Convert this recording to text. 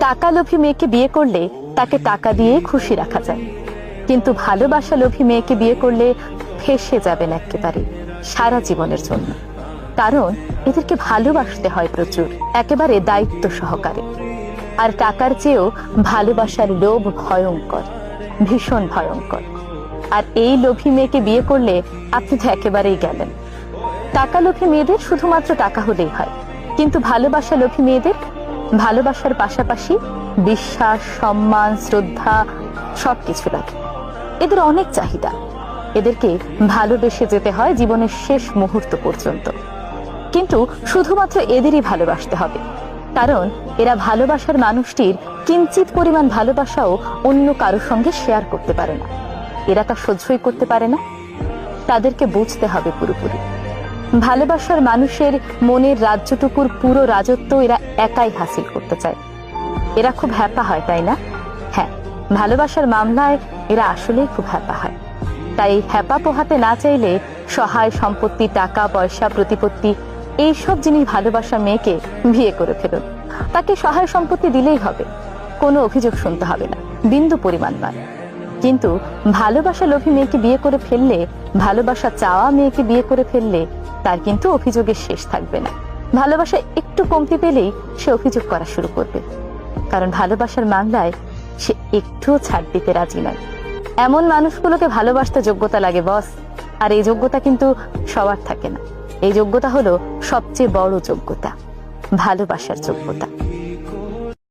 টাকা লোভী মেয়েকে বিয়ে করলে তাকে টাকা দিয়ে খুশি রাখা যায়, কিন্তু ভালোবাসা লোভী মেয়েকে বিয়ে করলে ফেঁসে যাবেন একেবারে সারা জীবনের জন্য। কারণ এদেরকে ভালোবাসতে হয় প্রচুর, একেবারে দায়িত্ব সহকারে। আর টাকার চেয়েও ভালোবাসার লোভ ভয়ঙ্কর, ভীষণ ভয়ঙ্কর। আর এই লোভী মেয়েকে বিয়ে করলে আপনি তো একেবারেই গেলেন। টাকা লোভী মেয়েদের শুধুমাত্র টাকা হলেই হয়, কিন্তু ভালোবাসা লোভী মেয়েদের ভালোবাসার পাশাপাশি বিশ্বাস, সম্মান, শ্রদ্ধা সবকিছু লাগে। এদের অনেক চাহিদা। এদেরকে ভালোবেসে যেতে হয় জীবনের শেষ মুহূর্ত পর্যন্ত। কিন্তু শুধুমাত্র এদেরই ভালোবাসতে হবে, কারণ এরা ভালোবাসার মানুষটির কিঞ্চিত পরিমাণ ভালোবাসাও অন্য কারোর সঙ্গে শেয়ার করতে পারে না। এরা তা সহ্যই করতে পারে না। তাদেরকে বুঝতে হবে পুরোপুরি। ভালোবাসার মানুষের মনের রাজ্যটুকুর পুরো রাজত্ব এরা একাই হাসিল করতে চায়। এরা খুব হ্যাপা হয়, তাই না? হ্যাঁ, ভালোবাসার মামলায় এরা আসলেই খুব হ্যাপা হয়। তাই হ্যাপা পোহাতে না চাইলে সহায় সম্পত্তি, টাকা পয়সা, প্রতিপত্তি এইসব জিনিস ভালোবাসা মেয়েকে বিয়ে করে ফেলুন। তাকে সহায় সম্পত্তি দিলেই হবে, কোনো অভিযোগ শুনতে হবে না, বিন্দু পরিমাণ নয়। কিন্তু ভালোবাসা লোভী মেয়েকে বিয়ে করে ফেললে, ভালোবাসা চাওয়া মেয়েকে বিয়ে করে ফেললে তার কিন্তু অভিযোগের শেষ থাকবে না। ভালোবাসা একটু কমতি পেলেই সে অভিযোগ করা শুরু করবে, কারণ ভালোবাসার মামলায় সে একটুও ছাড় দিতে রাজি নয়। এমন মানুষগুলোকে ভালোবাসতে যোগ্যতা লাগে বস, আর এই যোগ্যতা কিন্তু সবার থাকে না। এই যোগ্যতা হলো সবচেয়ে বড় যোগ্যতা, ভালোবাসার যোগ্যতা।